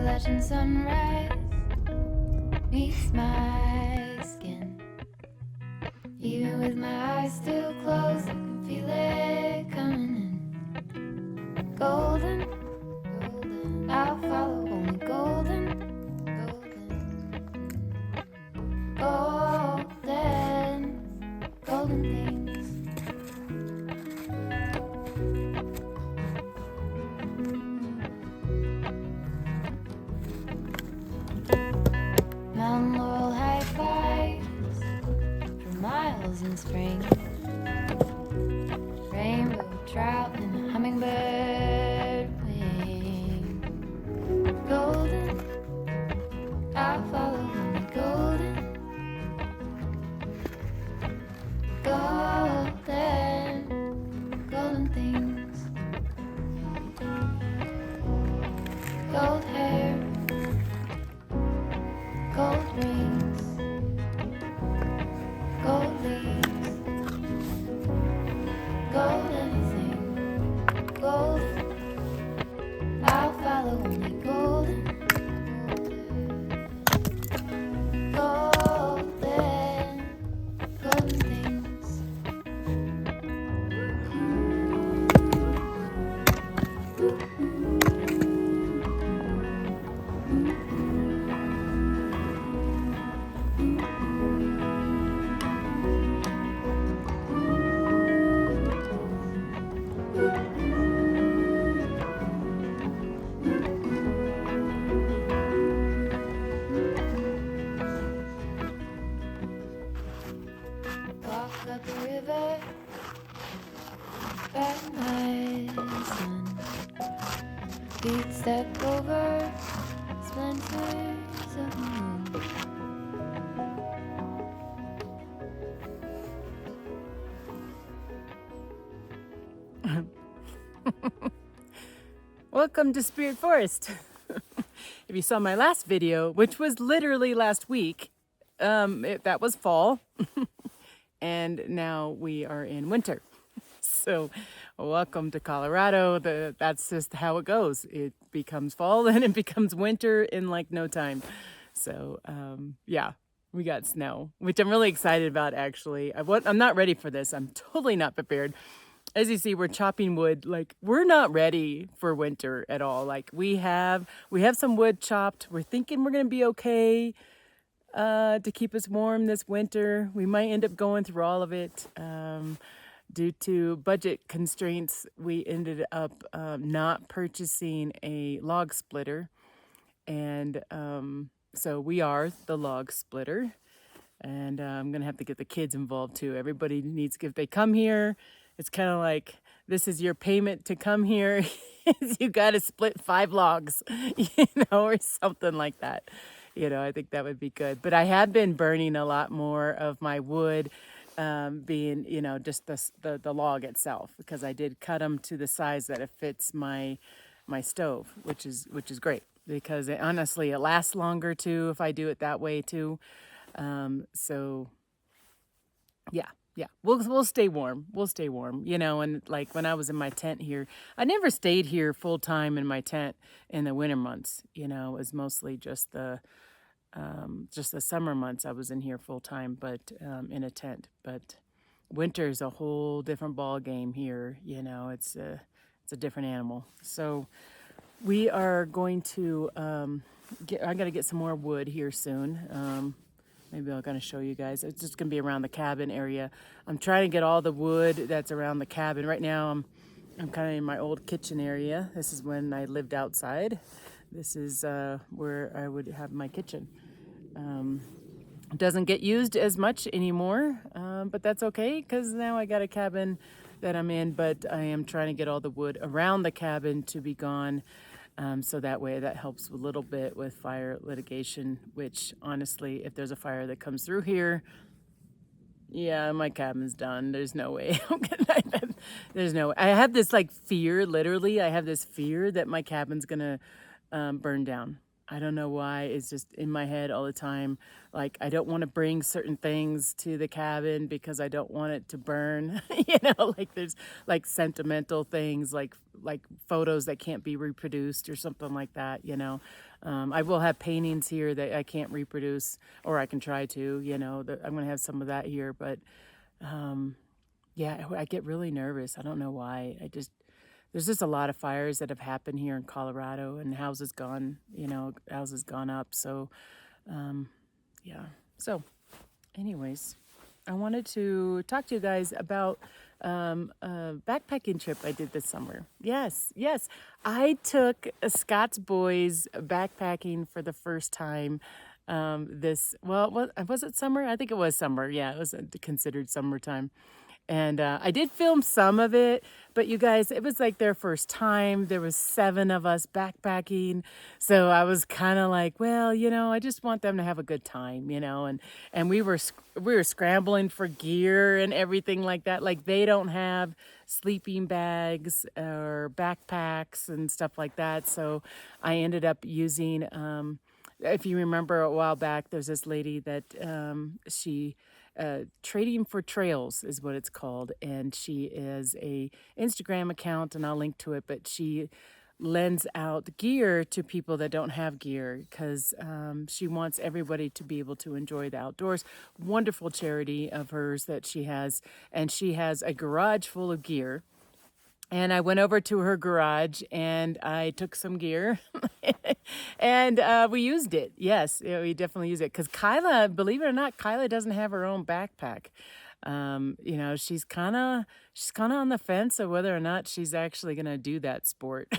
Appalachian sunrise meets my skin. Even with my eyes still closed, I can feel it coming in. Golden, golden, I'll follow only golden, golden, golden, golden things. Mountain laurel high fives for miles in spring. Rainbow trout and a hummingbird wing. Golden, I'll follow only golden, golden, golden things. Gold hair, gold rings, gold leaves, gold anything, gold. I'll follow only golden, golden, golden things. Walk up the river, back my sun. Feet step over splinters of the moon. Welcome to Spirit Forest. If you saw my last video, which was literally last week, that was fall, and now we are in winter. So welcome to Colorado. That's just how it goes. It becomes fall and it becomes winter in like no time. So yeah, we got snow, which I'm really excited about actually. I'm not ready for this. I'm totally not prepared. As you see, we're chopping wood. Like, we're not ready for winter at all. Like, we have some wood chopped. We're thinking we're gonna be okay to keep us warm this winter. We might end up going through all of it. Due to budget constraints, we ended up not purchasing a log splitter. And so we are the log splitter. And I'm gonna have to get the kids involved too. Everybody needs, if they come here, it's kind of like, this is your payment to come here. You got to split 5 logs, or something like that. I think that would be good. But I have been burning a lot more of my wood, being, just the log itself, because I did cut them to the size that it fits my stove, which is great, because honestly, it lasts longer too if I do it that way too. So yeah, we'll stay warm. We'll stay warm, and like when I was in my tent here, I never stayed here full time in my tent in the winter months. It was mostly just the summer months I was in here full time, but in a tent. But winter is a whole different ball game here. It's a different animal. So we are going to I got to get some more wood here soon. Maybe I'm going to show you guys. It's just going to be around the cabin area. I'm trying to get all the wood that's around the cabin. Right now, I'm kind of in my old kitchen area. This is when I lived outside. This is where I would have my kitchen. It doesn't get used as much anymore, but that's okay, because now I got a cabin that I'm in, but I am trying to get all the wood around the cabin to be gone. So that way that helps a little bit with fire litigation, which honestly, if there's a fire that comes through here, yeah, my cabin's done. There's no way. There's no way. I have this like fear, literally, I have this fear that my cabin's gonna burn down. I don't know why. It's just in my head all the time. Like, I don't want to bring certain things to the cabin because I don't want it to burn. Like there's like sentimental things, like photos that can't be reproduced or something like that. I will have paintings here that I can't reproduce, or I can try to. I'm gonna have some of that here, but yeah, I get really nervous. I don't know why. There's just a lot of fires that have happened here in Colorado, and houses gone up. So, yeah. So, anyways, I wanted to talk to you guys about a backpacking trip I did this summer. Yes. I took Scott's boys backpacking for the first time. Was it summer? I think it was summer. Yeah, it was considered summertime. And I did film some of it, but you guys, it was like their first time. There was 7 of us backpacking. So I was kind of like, well, I just want them to have a good time, and we were scrambling for gear and everything like that. Like, they don't have sleeping bags or backpacks and stuff like that. So I ended up using, if you remember a while back, there's this lady that she Trading for Trails is what it's called, and she is a Instagram account, and I'll link to it, but she lends out gear to people that don't have gear because she wants everybody to be able to enjoy the outdoors. Wonderful charity of hers that she has, and she has a garage full of gear. And I went over to her garage and I took some gear and we used it. Yes, we definitely used it. Because Kyla, believe it or not, Kyla doesn't have her own backpack. She's kind of on the fence of whether or not she's actually going to do that sport.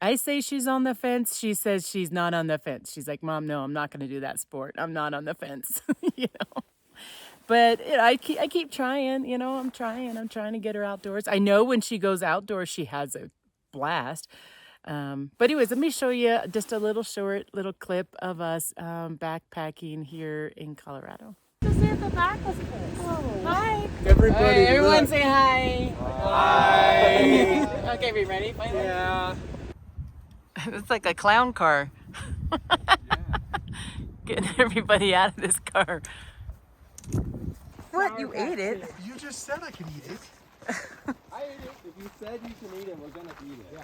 I say she's on the fence. She says she's not on the fence. She's like, Mom, no, I'm not going to do that sport. I'm not on the fence, But I keep trying, I'm trying to get her outdoors. I know when she goes outdoors, she has a blast. But anyways, let me show you just a little clip of us backpacking here in Colorado. To see if the back was closed. Oh. Hi. Everybody, Hey, everyone look. say hi. Hi. Okay, we ready? Finally? Yeah. It's like a clown car. Getting everybody out of this car. What? You ate it? You just said I could eat it. I ate it. If you said you can eat it, we're gonna eat it. Yeah.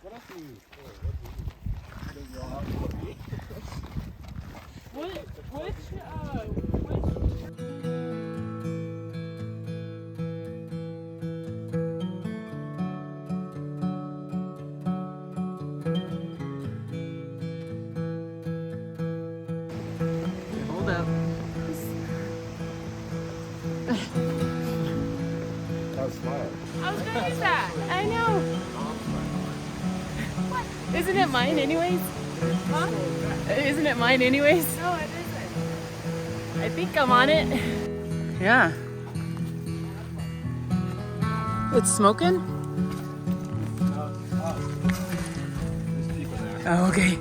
What else do you eat? Hold up. That was smart. I was gonna use that. I know. Isn't it mine anyways? Huh? Isn't it mine anyways? No, it isn't. I think I'm on it. Yeah. It's smoking? Oh, okay.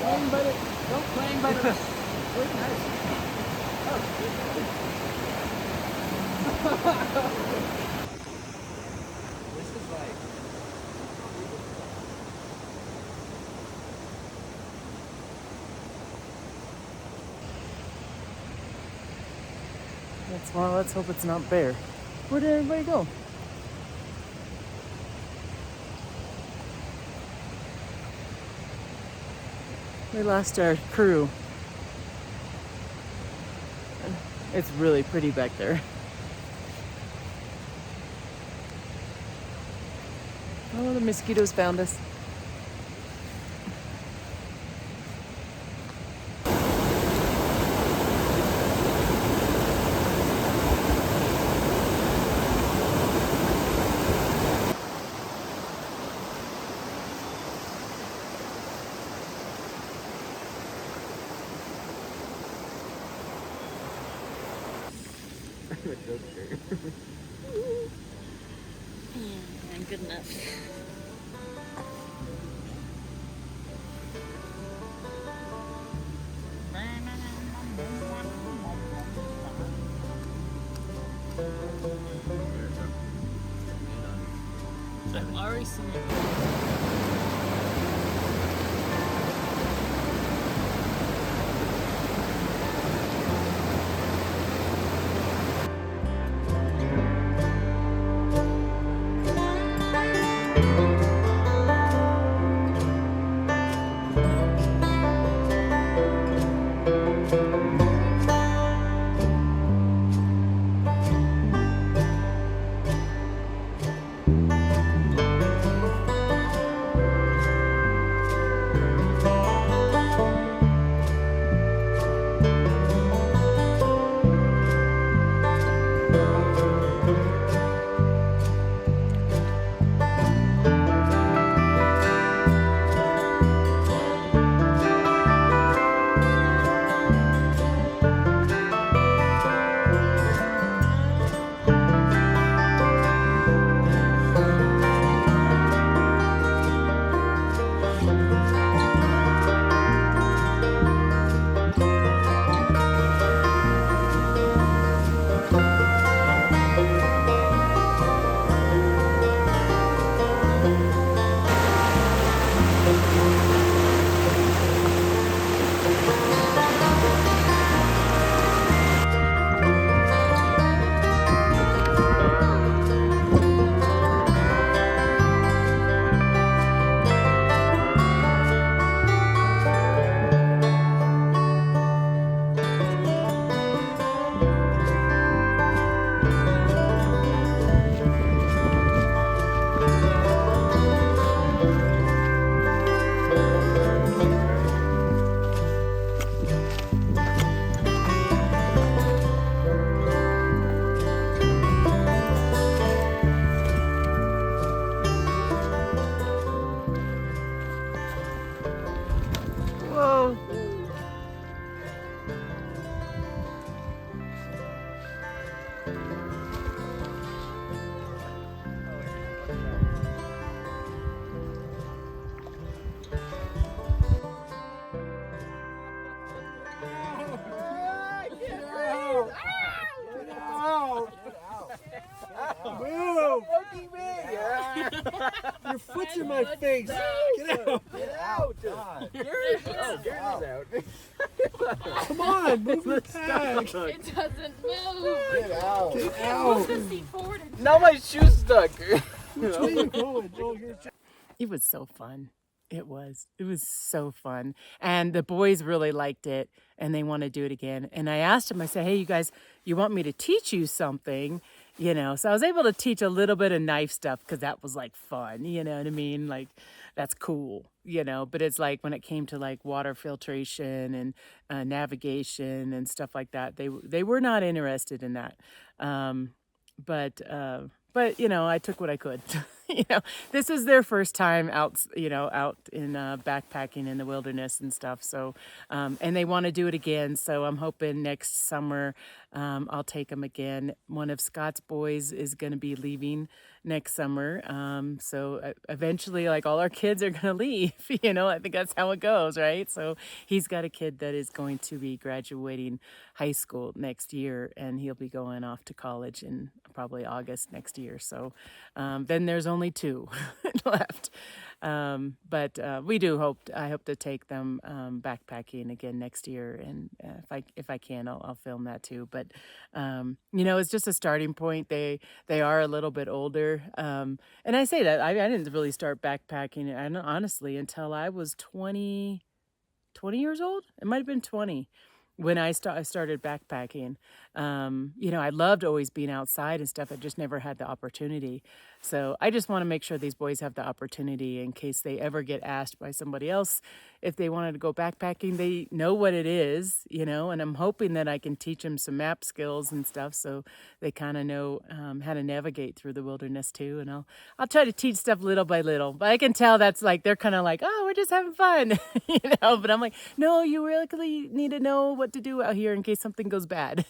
Clang by the, don't clang by the, where's the knife? This is like, Well, let's hope it's not bear. Where did everybody go? We lost our crew. It's really pretty back there. Oh, the mosquitoes found us. Good enough. Already seen it. Whoa. Move! Your foot's in my face. Get out! get out! Gary's out. Come on, move your bag. It doesn't move. Get out. Get out. The seat forward and Now my shoe's stuck. Which way you going? Oh, you're It was so fun. It was. It was so fun. And the boys really liked it and they want to do it again. And I asked them, I said, hey, you guys, you want me to teach you something? You know, so I was able to teach a little bit of knife stuff because that was like fun. You know what I mean? Like, that's cool, you know, but it's like when it came to like water filtration and navigation and stuff like that, they were not interested in that. But you know, I took what I could. You know, this is their first time out, you know, out in backpacking in the wilderness and stuff. So, and they want to do it again. So I'm hoping next summer I'll take them again. One of Scott's boys is going to be leaving next summer. So eventually, like all our kids are gonna leave. I think that's how it goes, right? So he's got a kid that is going to be graduating high school next year, and he'll be going off to college in probably August next year. So then there's only two left. But I hope to take them backpacking again next year, and if I can, I'll film that too. But it's just a starting point. They are a little bit older, and I say that I didn't really start backpacking, and honestly, until I was 20 years old. It might have been 20 when I started backpacking. I loved always being outside and stuff. I just never had the opportunity. So I just want to make sure these boys have the opportunity in case they ever get asked by somebody else if they wanted to go backpacking. They know what it is, and I'm hoping that I can teach them some map skills and stuff so they kind of know how to navigate through the wilderness too. And I'll try to teach stuff little by little. But I can tell that's like they're kind of like, oh, we're just having fun, But I'm like, no, you really need to know what to do out here in case something goes bad,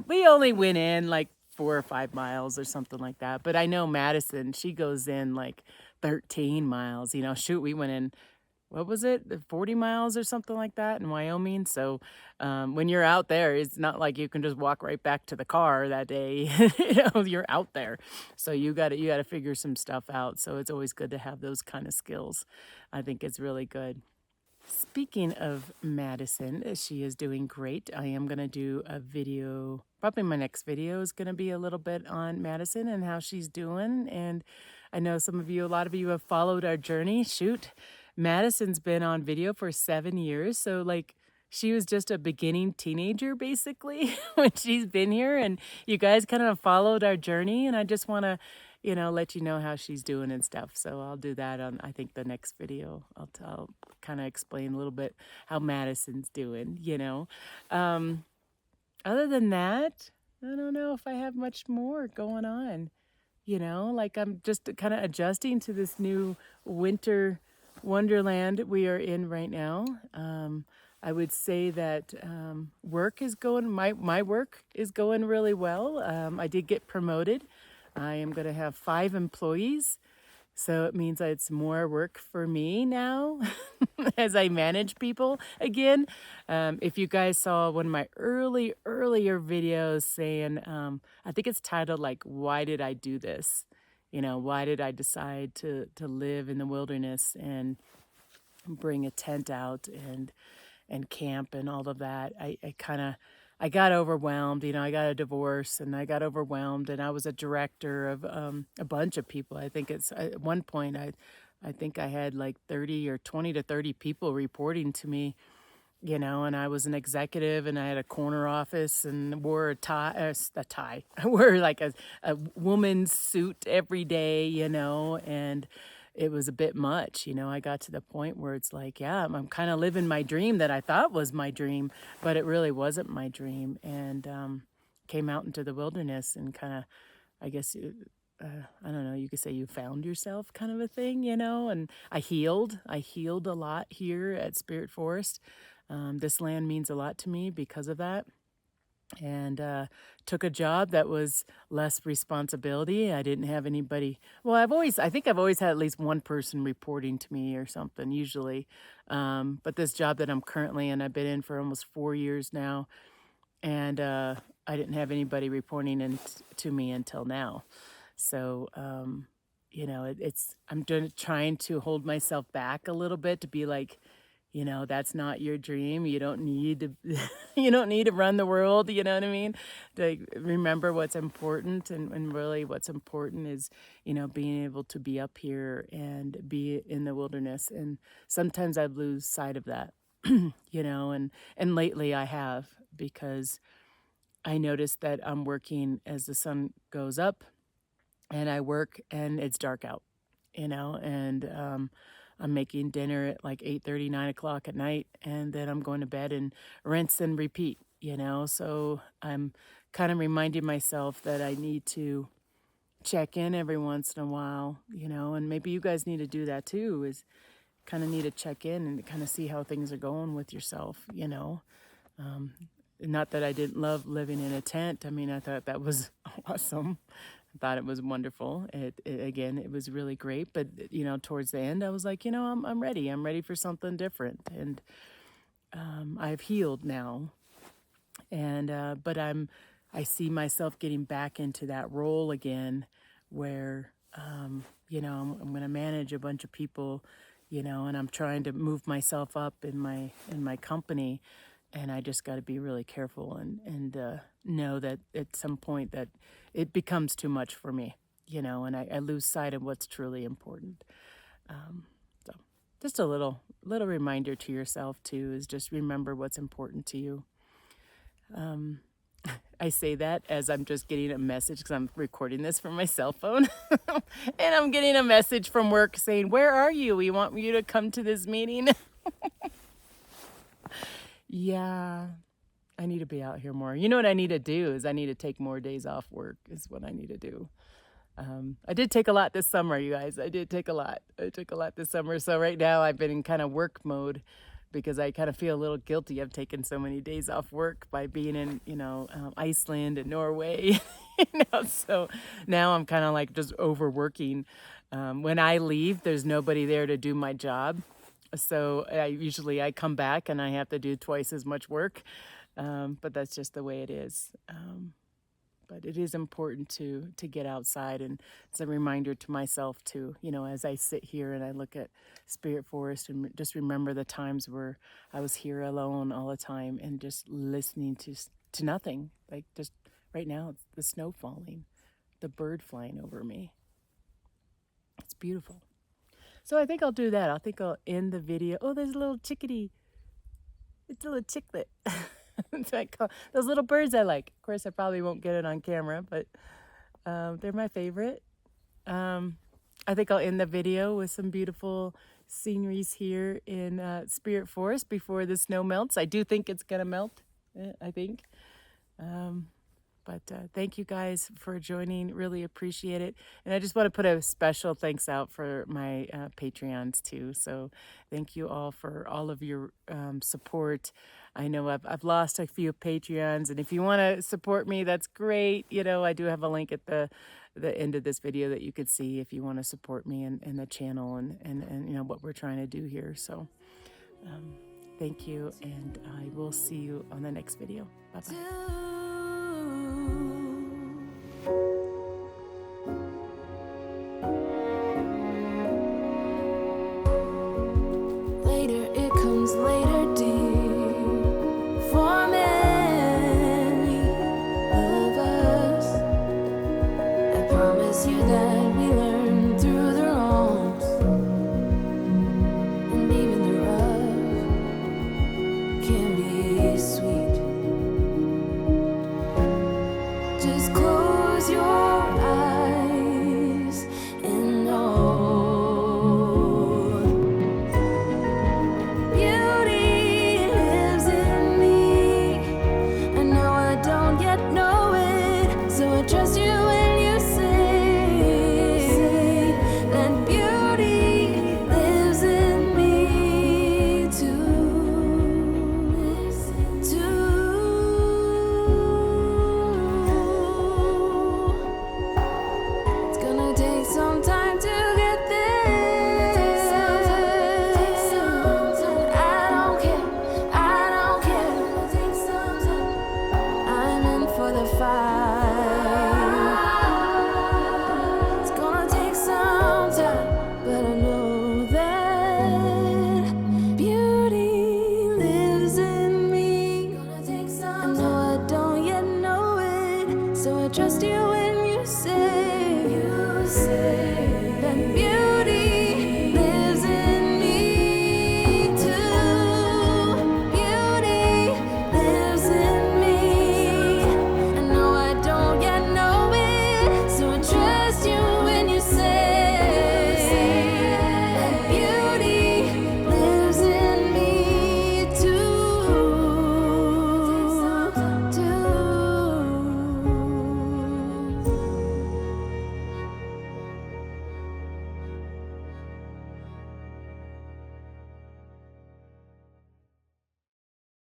we only went in like 4 or 5 miles or something like that. But I know Madison, she goes in like 13 miles. Shoot, we went in, what was it, 40 miles or something like that in Wyoming. So when you're out there, it's not like you can just walk right back to the car that day. You're out there. So you got to figure some stuff out. So it's always good to have those kind of skills. I think it's really good. Speaking of Madison, she is doing great. I am going to do a video. Probably my next video is going to be a little bit on Madison and how she's doing. And I know a lot of you have followed our journey. Shoot, Madison's been on video for 7 years. So like she was just a beginning teenager basically when she's been here. And you guys kind of followed our journey. And I just want to let you know how she's doing and stuff. So I'll do that on, I think, the next video. I'll kind of explain a little bit how Madison's doing, Other than that, I don't know if I have much more going on, like I'm just kind of adjusting to this new winter wonderland we are in right now. I would say that work is going, my work is going really well. I did get promoted. I am going to have 5 employees, so it means that it's more work for me now as I manage people again. If you guys saw one of my earlier videos saying, I think it's titled like, why did I do this? Why did I decide to live in the wilderness and bring a tent out and camp and all of that? I got overwhelmed. I got a divorce and I got overwhelmed, and I was a director of a bunch of people. I think at one point I think I had like 20 to 30 people reporting to me, and I was an executive and I had a corner office and wore a tie. I wore like a woman's suit every day, and it was a bit much. I got to the point where it's like, yeah, I'm kind of living my dream that I thought was my dream, but it really wasn't my dream. And came out into the wilderness and kind of, I guess, I don't know, you could say you found yourself kind of a thing, and I healed a lot here at Spirit Forest. This land means a lot to me because of that. And took a job that was less responsibility. I didn't have anybody. Well, I think I've always had at least one person reporting to me or something, usually. But this job that I'm currently in, I've been in for almost 4 years now, and I didn't have anybody reporting to me until now. So, I'm trying to hold myself back a little bit to be like, that's not your dream. You don't need to run the world. You know what I mean? To remember what's important, and really what's important is, being able to be up here and be in the wilderness. And sometimes I lose sight of that, and lately I have, because I noticed that I'm working as the sun goes up, and I work and it's dark out, and I'm making dinner at like 8:30, 9 o'clock at night, and then I'm going to bed and rinse and repeat, So I'm kind of reminding myself that I need to check in every once in a while, and maybe you guys need to do that too, is kind of need to check in and kind of see how things are going with yourself, Not that I didn't love living in a tent. I mean, I thought that was awesome. I thought it was wonderful. It was really great. But, you know, towards the end, I was like, you know, I'm ready. I'm ready for something different. And I've healed now. And, but I see myself getting back into that role again where, you know, I'm going to manage a bunch of people, you know, and I'm trying to move myself up in my company. And I just got to be really careful and know that at some point that it becomes too much for me, you know, and I lose sight of what's truly important. So just a little reminder to yourself too, is just remember what's important to you. I say that as I'm just getting a message because I'm recording this from my cell phone. And I'm getting a message from work saying, "Where are you? We want you to come to this meeting." Yeah, I need to be out here more. You know what I need to do is I need to take more days off work is what I need to do. I did take a lot this summer, you guys. I did take a lot. I took a lot this summer. So right now I've been in kind of work mode because I kind of feel a little guilty. I've taken so many days off work by being in, you know, Iceland and Norway. You know, so now I'm kind of like just overworking. When I leave, there's nobody there to do my job. So I come back and I have to do twice as much work. But that's just the way it is. But it is important to get outside, and it's a reminder to myself to, you know, as I sit here and I look at Spirit Forest and just remember the times where I was here alone all the time and just listening to nothing. Like just right now, it's the snow falling, the bird flying over me. It's beautiful. So I think I'll do that. I think I'll end the video. Oh, there's a little chickadee. It's a little chicklet. Those little birds I like. Of course, I probably won't get it on camera, but they're my favorite. I think I'll end the video with some beautiful sceneries here in Spirit Forest before the snow melts. I do think it's going to melt, I think. But thank you guys for joining. Really appreciate it. And I just want to put a special thanks out for my Patreons too. So thank you all for all of your support. I know I've lost a few Patreons, and if you want to support me, that's great. You know, I do have a link at the end of this video that you could see if you want to support me and the channel and you know what we're trying to do here. So thank you, and I will see you on the next video. Bye-bye.